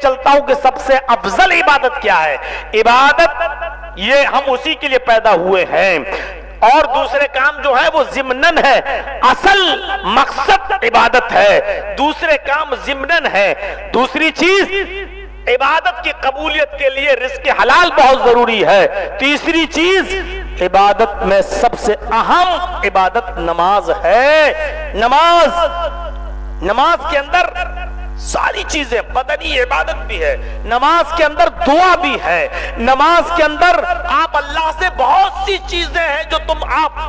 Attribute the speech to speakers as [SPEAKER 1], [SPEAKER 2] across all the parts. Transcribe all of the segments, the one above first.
[SPEAKER 1] चलता हूं कि सबसे अफजल इबादत क्या है। इबादत ये हम उसी के लिए पैदा हुए हैं, और दूसरे काम जो है वो जिम्नन है, असल मकसद इबादत है, दूसरे काम जिम्नन है। दूसरी चीज, इबादत की कबूलियत के लिए रिज़्क़ हलाल बहुत जरूरी है। तीसरी चीज, इबादत में सबसे अहम इबादत नमाज है। नमाज के अंदर सारी चीजें, बदनी इबादत भी है, नमाज के अंदर दुआ भी है, नमाज के अंदर आप अल्लाह से बहुत सी चीजें हैं जो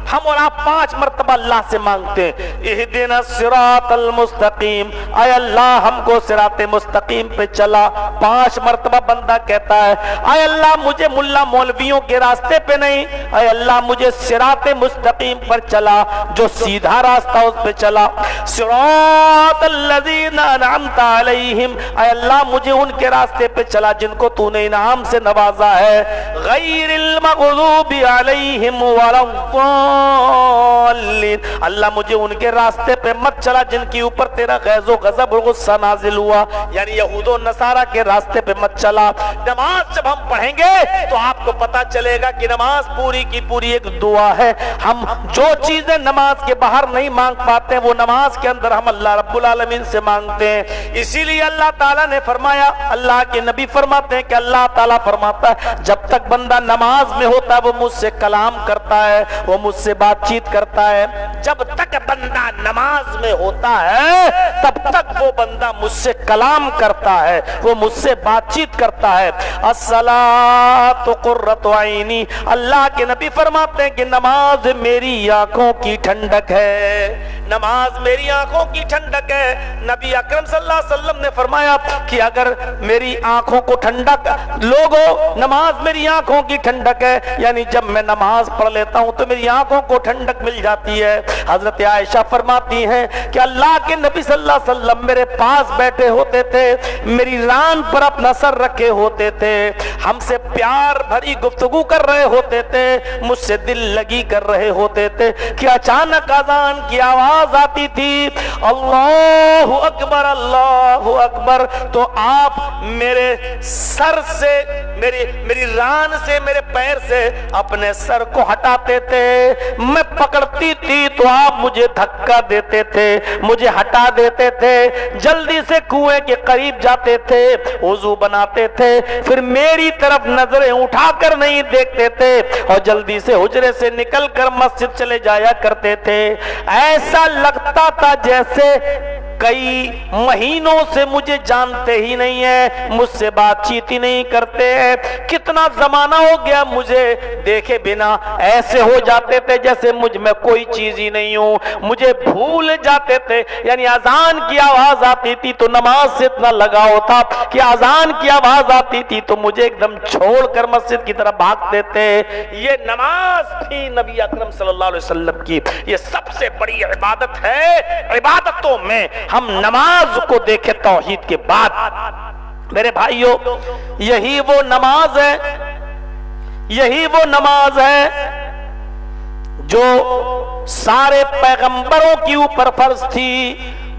[SPEAKER 1] हम और आप 5 मरतबा अल्लाह से मांगते हैं। इहदिना सिरातल मुस्तकीम, आय अल्लाह हमको सिराते मुस्तकीम पे चला। 5 मरतबा बंदा कहता है, आय अल्लाह मुझे मुल्ला मौलवियों के रास्ते पे नहीं, आय अल्लाह मुझे सिराते मुस्तकीम पर चला, जो सीधा रास्ता उस पे चला। सिरातल लज़ीना अनअमता अलैहिम, आय अल्लाह मुझे उनके रास्ते पे चला जिनको तूने इनाम से नवाजा है। गैरिल मग़ज़ूबि अलैहिम वलद्दाल्लीन, अल्लाह मुझे उनके रास्ते पे मत चला जिनके ऊपर तेरा गैज़ो गज़ब और गुस्सा नाजिल हुआ, यानी यहूद और नसारा के रास्ते पे मत चला। नमाज जब हम पढ़ेंगे तो आपको पता चलेगा कि नमाज पूरी की पूरी एक दुआ है। हम जो चीजें नमाज के बाहर नहीं मांग पाते वो नमाज के अंदर हम अल्लाह रब्बुल आलमीन से मांगते हैं। इसीलिए अल्लाह ताला ने फरमाया, अल्लाह के नबी फरमाते हैं कि अल्लाह ताला फरमाता है, जब तक बंदा नमाज में होता है वो मुझसे कलाम करता है, वो मुझसे बातचीत करता है। जब तक बंदा नमाज में होता है तब तक वो बंदा मुझसे कलाम करता है, वो मुझसे बातचीत करता है। अस्सलातु कुर्रतु ऐनी, अल्लाह के नबी फरमाते हैं कि नमाज मेरी आंखों की ठंडक है, नमाज मेरी आंखों की ठंडक है। नबी अकरम सल्लल्लाहु अलैहि वसल्लम ने फरमाया कि अगर मेरी आंखों को ठंडक, लोगों नमाज मेरी आंखों की ठंडक है, यानी जब मैं नमाज पढ़ लेता हूं तो मेरी आंखों को ठंडक मिल जाती है। हजरत आयशा फरमाती हैं कि अल्लाह के नबी सल्लल्लाहु अलैहि वसल्लम मेरे पास बैठे होते थे, मेरी रान पर अपना सर रखे होते थे, हमसे प्यार भरी गुफ्तगू कर रहे होते थे, मुझसे दिल लगी कर रहे होते थे कि अचानक अजान की आवाज आती थी, अल्लाहु अकबर अल्लाहु अकबर, तो आप मेरे सर से, मेरी रान से, मेरे पैर से अपने सर को हटाते थे। मैं पकड़ती थी तो आप मुझे धक्का देते थे, मुझे हटा देते थे। जल्दी से कुएं के करीब जाते थे, वुजू बनाते थे, फिर मेरी तरफ नजरें उठाकर नहीं देखते थे और जल्दी से हुजरे से निकलकर मस्जिद चले जाया करते थे। ऐसा लगता था जैसे कई महीनों से मुझे जानते ही नहीं है, मुझसे बातचीत ही नहीं करते हैं। कितना जमाना हो गया मुझे देखे बिना, ऐसे हो जाते थे जैसे मुझ में कोई चीज ही नहीं हो, मुझे भूल जाते थे। यानी अजान की आवाज आती थी तो नमाज से इतना लगाव था कि अजान की आवाज आती थी तो मुझे एकदम छोड़कर मस्जिद की तरफ भागते थे। ये नमाज थी नबी अकरम सल्लल्लाहु अलैहि वसल्लम की, ये सबसे बड़ी इबादत है। इबादतों में हम नमाज को देखें तौहीद के बाद, मेरे भाइयों, यही वो नमाज है, यही वो नमाज है जो सारे पैगंबरों के ऊपर फर्ज थी।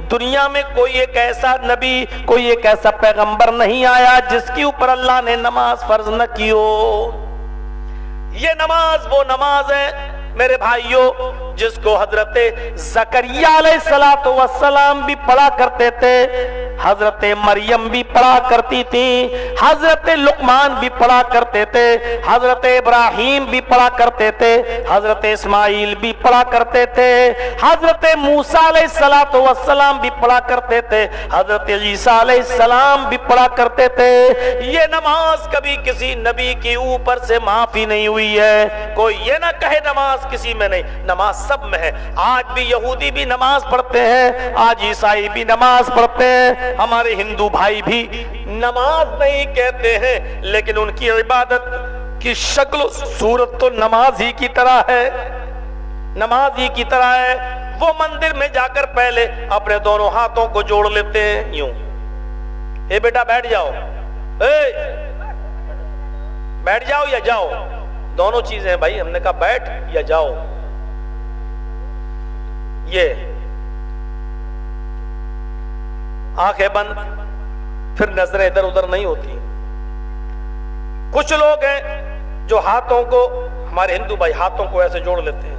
[SPEAKER 1] दुनिया में कोई एक ऐसा नबी, कोई एक ऐसा पैगंबर नहीं आया जिसके ऊपर अल्लाह ने नमाज फर्ज न की हो। ये नमाज वो नमाज है मेरे भाइयों जिसको हजरत ज़करिया अलैहिस्सलातु वस्सलाम भी पढ़ा करते थे, हजरत मरियम भी पढ़ा करती थी, हजरत लुकमान भी पढ़ा करते थे, हजरत इब्राहिम भी पढ़ा करते थे, हजरत इस्माइल भी पढ़ा करते थे, हजरत मूसा अलैहिस्सलातु वस्सलाम भी पढ़ा करते थे, हजरत ईसा अलैहिस्सलाम भी पढ़ा करते थे। ये नमाज कभी किसी नबी के ऊपर से माफी नहीं हुई है। कोई ये ना कहे नमाज किसी में नहीं, नमाज सब में है। आज भी यहूदी भी नमाज पढ़ते हैं, आज ईसाई भी नमाज पढ़ते हैं, हमारे हिंदू भाई भी नमाज नहीं कहते हैं, लेकिन उनकी इबादत की शक्ल सूरत तो नमाज ही की तरह है, नमाज ही की तरह है। वो मंदिर में जाकर पहले अपने दोनों हाथों को जोड़ लेते हैं यूं, ए बेटा बैठ जाओ, बैठ जाओ या जाओ, दोनों चीजें हैं भाई। हमने कहा बैठ या जाओ। ये आंखें बंद, फिर नजरें इधर उधर नहीं होती। कुछ लोग हैं जो हाथों को, हमारे हिंदू भाई हाथों को ऐसे जोड़ लेते हैं,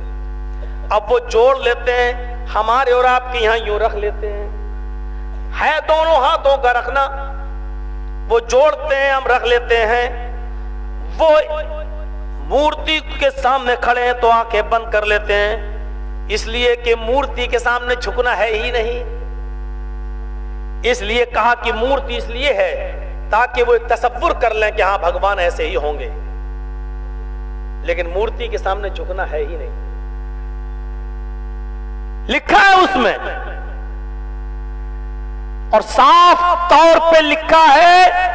[SPEAKER 1] अब वो जोड़ लेते हैं, हमारे और आपके यहां यूं रख लेते हैं, है दोनों हाथों का रखना, वो जोड़ते हैं, हम रख लेते हैं। वो मूर्ति के सामने खड़े हैं तो आंखें बंद कर लेते हैं, इसलिए कि मूर्ति के सामने झुकना है ही नहीं। इसलिए कहा कि मूर्ति इसलिए है ताकि वो तसव्वुर कर लें कि हां भगवान ऐसे ही होंगे, लेकिन मूर्ति के सामने झुकना है ही नहीं। लिखा है उसमें, और साफ तौर पे लिखा है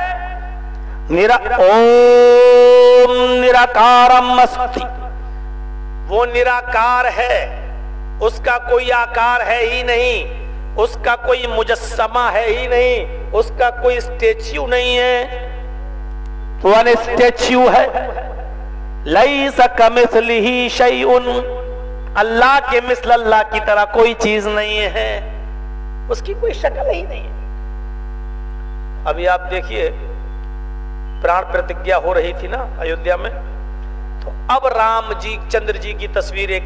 [SPEAKER 1] ओम निराकारम अस्ति। वो निराकार है, उसका कोई आकार है ही नहीं, उसका कोई मुजस्समा है ही नहीं, उसका कोई स्टेच्यू नहीं है, वन स्टेच्यू है। लैसा कमिस्लिही शैउन, अल्लाह के मिसल अल्लाह की तरह कोई चीज नहीं है, उसकी कोई शक्ल ही नहीं है। अभी आप देखिए प्राण प्रतिज्ञा हो रही थी ना अयोध्या में, तो अब राम जी चंद्र जी की तस्वीर एक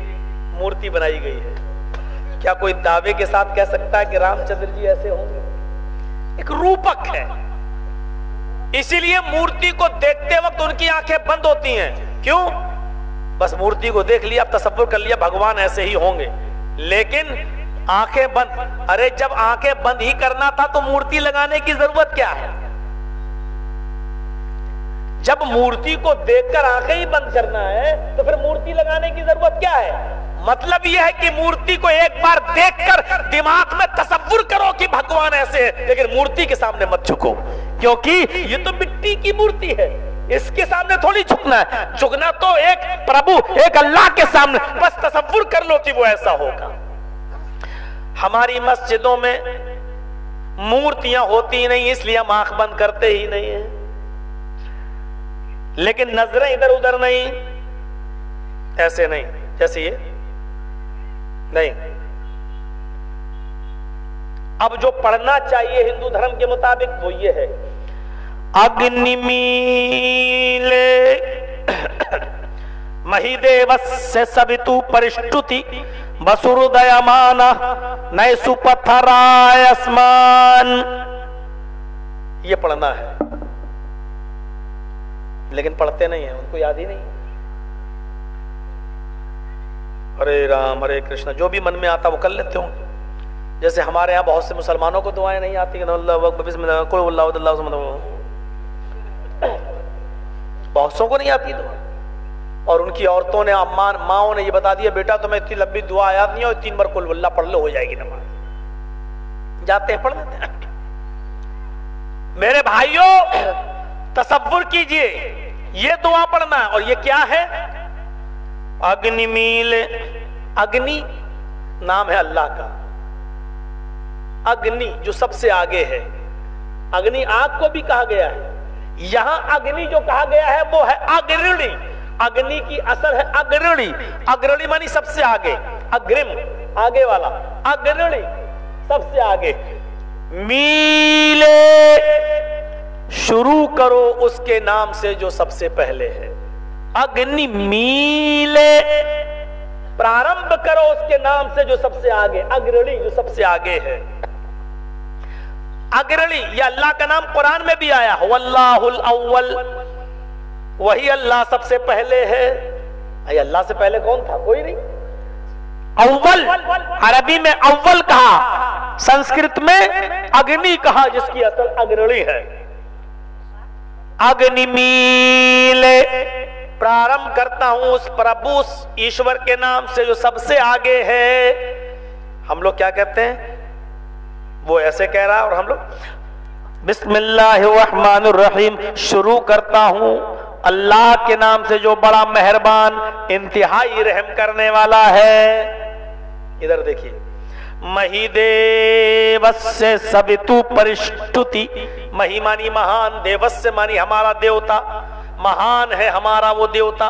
[SPEAKER 1] मूर्ति बनाई गई है। क्या कोई दावे के साथ कह सकता है कि रामचंद्र जी ऐसे होंगे? एक रूपक है, इसीलिए मूर्ति को देखते वक्त उनकी आंखें बंद होती हैं। क्यों? बस मूर्ति को देख लिया, अब तसव्वुर कर लिया भगवान ऐसे ही होंगे, लेकिन आंखें बंद। अरे जब आंखें बंद ही करना था तो मूर्ति लगाने की जरूरत क्या है? जब मूर्ति को देखकर आंखें ही बंद करना है तो फिर मूर्ति लगाने की जरूरत क्या है? मतलब यह है कि मूर्ति को एक बार देखकर दिमाग में तसव्वुर करो कि भगवान ऐसे है, लेकिन मूर्ति के सामने मत झुको, क्योंकि ये तो मिट्टी की मूर्ति है, इसके सामने थोड़ी झुकना है। झुकना तो एक प्रभु, एक अल्लाह के सामने, बस तसव्वुर कर लो कि वो ऐसा होगा। हमारी मस्जिदों में मूर्तियां होती नहीं, इसलिए हम आंख बंद करते ही नहीं है, लेकिन नजरें इधर उधर नहीं, ऐसे नहीं, जैसे ये नहीं। अब जो पढ़ना चाहिए हिंदू धर्म के मुताबिक वो ये है, अग्निमीले महिदेवस्य सवितु परिष्टुति वसुरुदयमान नैसु पथराय अस्मान। ये पढ़ना है, लेकिन पढ़ते नहीं है, उनको याद ही नहीं। हरे राम हरे कृष्ण, जो भी मन में आता वो कर लेते हो। जैसे हमारे यहाँ बहुत से मुसलमानों को दुआएं नहीं आती, बहुत सौ को नहीं आती दुआ, और उनकी औरतों ने, माओ ने ये बता दिया बेटा तुम्हें इतनी लंबी दुआ याद नहीं हो, 3 बार कुल वल्लाह पढ़ लो हो जाएगी नमाज। जाते हैं पढ़ लेते हैं। मेरे भाइयों तसव्वुर कीजिए, ये दुआ पढ़ना है, और ये क्या है? अग्निमील, अग्नि नाम है अल्लाह का, अग्नि जो सबसे आगे है। अग्नि आग को भी कहा गया है, यहां अग्नि जो कहा गया है वो है अग्रणी। अग्नि की असर है अग्रणी, अग्रणी मानी सबसे आगे, अग्रिम आगे वाला, अग्रणी सबसे आगे। मीले शुरू करो उसके नाम से जो सबसे पहले है। अग्नि मीले प्रारंभ करो उसके नाम से जो सबसे आगे, अग्रणी जो सबसे आगे है। अग्रणी यह अल्लाह का नाम कुरान में भी आया, वल्लाहुल अव्वल, वही अल्लाह सबसे पहले है। अल्लाह से पहले कौन था? कोई नहीं। अव्वल अरबी में अव्वल कहा, संस्कृत में अग्नि कहा, जिसकी असल अग्रणी है। अग्निमीले प्रारंभ करता हूं उस प्रभु, उस ईश्वर के नाम से जो सबसे आगे है। हम लोग क्या कहते हैं? वो ऐसे कह रहा है, और हम लोग बिस्मिल्लाहिर्रहमानिर्रहीम शुरू करता हूं अल्लाह के नाम से जो बड़ा मेहरबान इंतहाई रहम करने वाला है। इधर देखिए, महिदेवस्य सवितु परिष्टुति, मही मानी महान, देवस्य मानी हमारा देवता, महान है हमारा वो देवता,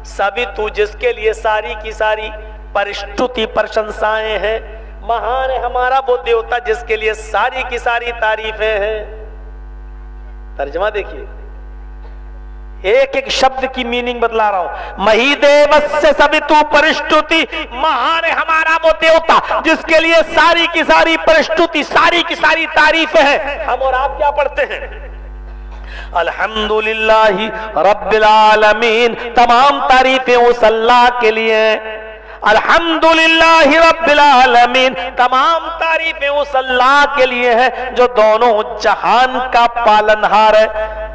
[SPEAKER 1] सवितु जिसके लिए सारी की सारी परिष्टुति प्रशंसाएं हैं, महान है हमारा वो देवता जिसके लिए सारी की सारी तारीफें हैं। तर्जमा देखिए, एक एक शब्द की मीनिंग बदला रहा हूं। मही देवस्य सवितु परिष्टुति, महान है हमारा वो देवता जिसके लिए सारी की सारी परिष्टुति, सारी की सारी तारीफें हैं। हम और आप क्या पढ़ते हैं? अल्हम्दुलिल्लाहि रब्बिल आलमीन, तमाम तारीफें उस अल्लाह के लिए। अल्हम्दुलिल्लाहि रब्बिल आलमीन, तमाम तारीफें उस अल्लाह के लिए है जो दोनों जहान का पालनहार है,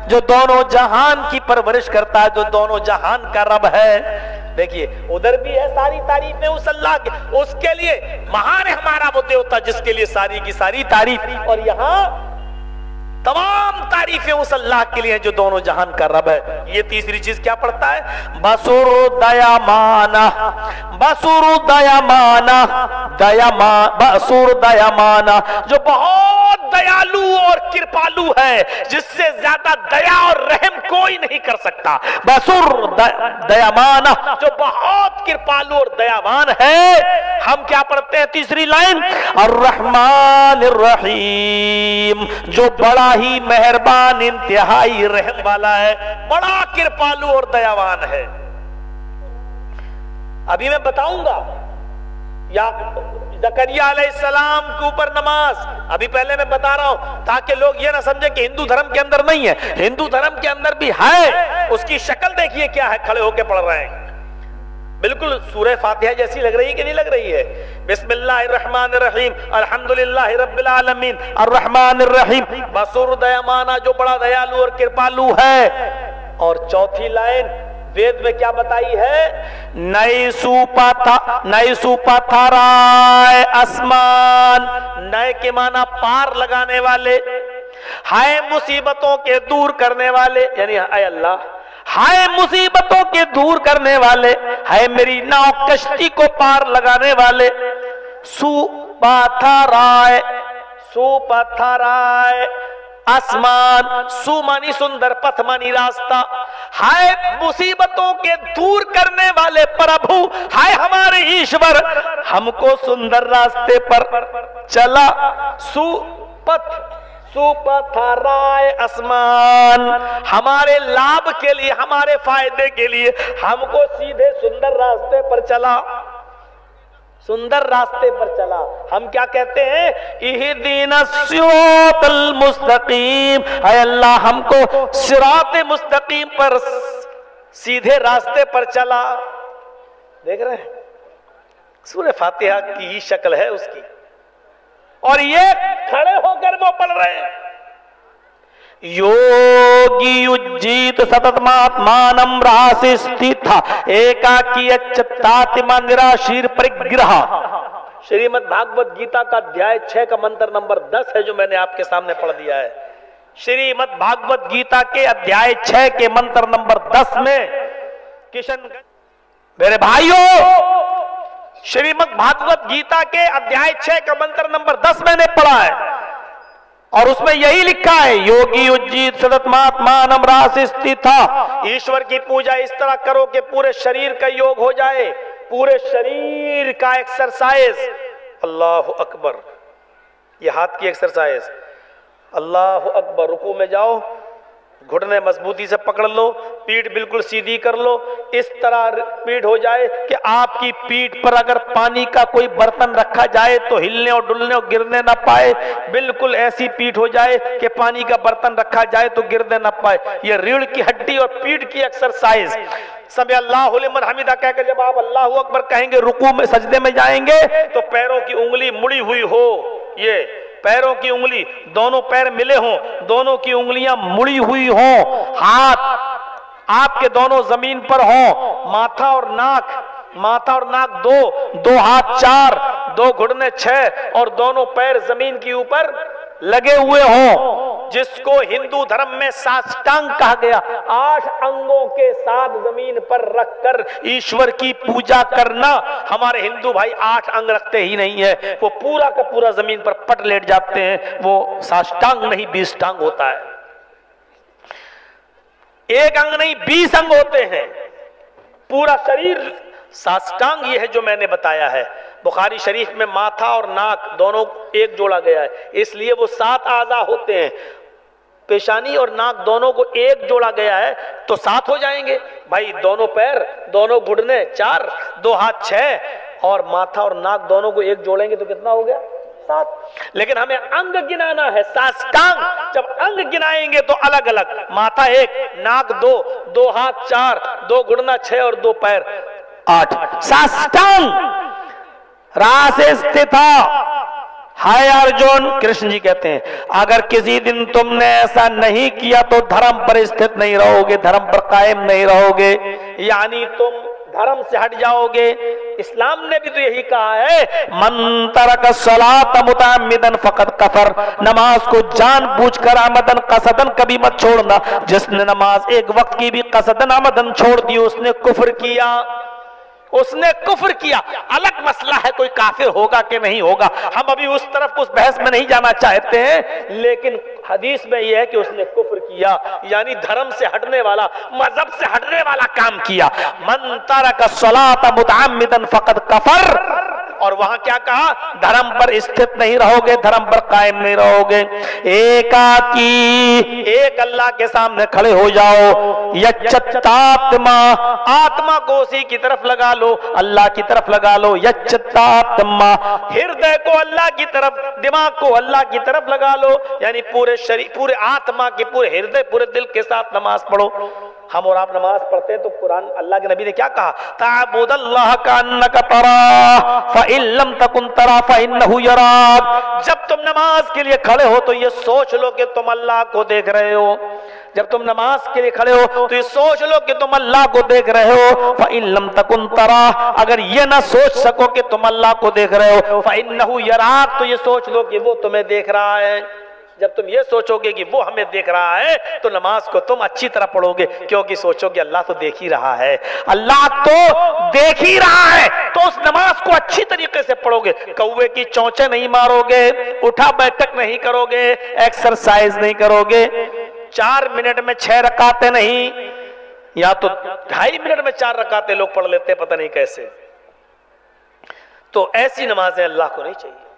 [SPEAKER 1] जो दोनों जहान की परवरिश करता है, जो दोनों जहान का रब है। देखिए उधर भी है सारी तारीफें उस अल्लाह के, उसके लिए महान है हमारा वो देवता जिसके लिए सारी की सारी तारीफ, और यहाँ तमाम तारीफें उस अल्लाह के लिए जो दोनों जहान का रब है। ये तीसरी चीज क्या पढ़ता है? बसुर दयामाना, बसुर दयामाना, बसुर दयामाना, जो बहुत दयालु और कृपालु है, जिससे ज्यादा दया और रहम कोई नहीं कर सकता। बसुर दयामाना, जो बहुत कृपालु और दयावान है। हम क्या पढ़ते हैं? तीसरी लाइन, अर्रहमान अर्रहीम, जो बड़ा ही मेहरबान इंतहाई रहम वाला है, बड़ा कृपालु और दयावान है। अभी मैं बताऊंगा या ज़करिया अलैहिस्सलाम के ऊपर नमाज, अभी पहले मैं बता रहा हूं ताकि लोग ये ना समझे कि हिंदू धर्म के अंदर नहीं है, हिंदू धर्म के अंदर भी है। उसकी शक्ल देखिए क्या है, खड़े होकर पढ़ रहे हैं, बिल्कुल सूरह फातिहा जैसी लग रही है कि नहीं लग रही है? बिस्मिल्लाहिर्रहमानिर्रहीम, अल्हम्दुलिल्लाहि रब्बिल आलमीन, अर्रहमानिर्रहीम, बसुर दयामाना, जो बड़ा दयालु और कृपालु है। और चौथी लाइन वेद में क्या बताई है? नई सुपथराय आसमान, नए के माना पार लगाने वाले, हाय मुसीबतों के दूर करने वाले, यानी हाय अल्लाह, हाय मुसीबतों के दूर करने वाले, हाय मेरी नाव कश्ती को पार लगाने वाले। सुपथराय, सुपथराय आसमान, सु मानी सुंदर, पथ मानी रास्ता, हाय मुसीबतों के दूर करने वाले प्रभु, हाय हमारे ईश्वर, हमको सुंदर रास्ते पर चला। सुपथ, सुपथराय आसमान, हमारे लाभ के लिए, हमारे फायदे के लिए हमको सीधे सुंदर रास्ते पर चला, सुंदर रास्ते पर चला। हम क्या कहते हैं? इहदीनस सिरातल मुस्तकीम, ऐ अल्लाह हमको सिराते मुस्तकीम पर, सीधे रास्ते पर चला। देख रहे हैं, सूरह फातिहा की ही शक्ल है उसकी, और ये खड़े होकर वो पढ़ रहे हैं। योगी उज्जीत सततमात्मानं रासि स्थिता एकाकी अच्युतात्मा निराशीर परिग्रह। श्रीमद् भागवत गीता का अध्याय 6 का मंत्र नंबर 10 है जो मैंने आपके सामने पढ़ दिया है। श्रीमद् भागवत गीता के अध्याय 6 के मंत्र नंबर 10 में किशनगंज, मेरे भाइयों, श्रीमद् भागवत गीता के अध्याय 6 का मंत्र नंबर 10 मैंने पढ़ा है, और उसमें यही लिखा है, योगी उज्जीत सततमात्मानं रासि स्थिता, ईश्वर की पूजा इस तरह करो कि पूरे शरीर का योग हो जाए, पूरे शरीर का एक्सरसाइज। अल्लाह अकबर, ये हाथ की एक्सरसाइज, अल्लाह अकबर। रुकू में जाओ, घुटने मजबूती से पकड़ लो, पीठ बिल्कुल सीधी कर लो, इस तरह पीठ हो जाए कि आपकी पीठ पर अगर पानी का कोई बर्तन रखा जाए तो हिलने और डुलने और गिरने ना पाए, बिल्कुल ऐसी पीठ हो जाए कि पानी का बर्तन रखा जाए तो गिरने ना पाए। ये रीढ़ की हड्डी और पीठ की एक्सरसाइज। सब अल्लाहु लिमन हमिदा कहकर जब आप अल्लाहु अकबर कहेंगे, रुकू में सजदे में जाएंगे तो पैरों की उंगली मुड़ी हुई हो, ये पैरों की उंगली, दोनों पैर मिले हों, दोनों की उंगलियां मुड़ी हुई हों, हाथ आपके दोनों जमीन पर हों, माथा और नाक, माथा और नाक 2, 2 हाथ 4, 2 घुटने 6 और दोनों पैर जमीन के ऊपर लगे हुए हों, जिसको हिंदू धर्म में साष्टांग कहा गया। 8 अंगों के साथ जमीन पर रखकर ईश्वर की पूजा करना। हमारे हिंदू भाई 8 अंग रखते ही नहीं है, वो पूरा का पूरा जमीन पर पट लेट जाते हैं, वो साष्टांग नहीं 20 टांग होता है। एक अंग नहीं 20 अंग होते हैं, पूरा शरीर साष्टांग ये है जो मैंने बताया है। बुखारी शरीफ में माथा और नाक दोनों एक जोड़ा गया है, इसलिए वो 7 आज़ा होते हैं। पेशानी और नाक दोनों को एक जोड़ा गया है तो 7 हो जाएंगे भाई। दोनों पैर, दोनों घुटने 4, 2 हाथ 6 और माथा और नाक दोनों को एक जोड़ेंगे तो कितना हो गया? 7। लेकिन हमें अंग गिनाना है, साष्टांग। जब अंग गिनाएंगे तो अलग अलग, माथा 1, नाक 2, 2 हाथ 4, 2 घुटना 6 और 2 पैर 8। साष्टांग रास स्थित हाय अर्जुन, कृष्ण जी कहते हैं अगर किसी दिन तुमने ऐसा नहीं किया तो धर्म पर स्थित नहीं रहोगे, धर्म पर कायम नहीं रहोगे, यानी तुम धर्म से हट जाओगे। इस्लाम ने भी तो यही कहा है, मन तरक सलात मुताम्मिदन फकत कफर, नमाज को जानबूझकर आमदन कसदन कभी मत छोड़ना। जिसने नमाज एक वक्त की भी कसदन आमदन छोड़ दी उसने कुफ्र किया, उसने कुफ्र किया। अलग मसला है कोई काफिर होगा कि नहीं होगा, हम अभी उस तरफ उस बहस में नहीं जाना चाहते हैं, लेकिन हदीस में यह है कि उसने कुफ्र किया, यानी धर्म से हटने वाला, मजहब से हटने वाला काम किया। मन तरक सलात मुतअम्मिदन फकद कफर। और वहां क्या कहा? धर्म पर स्थित नहीं रहोगे, धर्म पर कायम नहीं रहोगे। एकाकी, एक अल्लाह के सामने खड़े हो जाओ। यच्चत्तात्मा, आत्मा को उसी की तरफ लगा लो, अल्लाह की तरफ लगा लो। यच्चत्तात्मा, हृदय को अल्लाह की तरफ, दिमाग को अल्लाह की तरफ लगा लो, यानी पूरे शरीर, पूरे आत्मा के, पूरे हृदय, पूरे दिल के साथ नमाज पढ़ो। हम और आप नमाज पढ़ते हैं तो कुरान, अल्लाह के नबी ने क्या कहा? ताबुदल्लाह कान्नका तरा फ़इन लम तकुन तरा फ़इन्नहु यराक। जब तुम नमाज के लिए खड़े हो तो ये सोच लो कि तुम अल्लाह को देख रहे हो। जब तुम नमाज के लिए खड़े हो तो ये सोच लो कि तुम अल्लाह को देख रहे हो। फ़इन लम तकुन तरा, अगर ये ना सोच सको कि तुम अल्लाह को देख रहे हो, फ़इन्नहु यराक, तो ये सोच लो कि वो तुम्हें देख रहा है। जब तुम ये सोचोगे कि वो हमें देख रहा है तो नमाज को तुम अच्छी तरह पढ़ोगे, क्योंकि सोचोगे अल्लाह तो देख ही रहा है, अल्लाह तो देख ही रहा है, तो उस नमाज को अच्छी तरीके से पढ़ोगे। कौवे की चौंचे नहीं मारोगे, उठा बैठक नहीं करोगे, एक्सरसाइज नहीं करोगे, 4 मिनट में 6 रकातें नहीं, या तो 2.5 मिनट में 4 रकातें लोग पढ़ लेते हैं, पता नहीं कैसे। तो ऐसी नमाजें अल्लाह को नहीं चाहिए।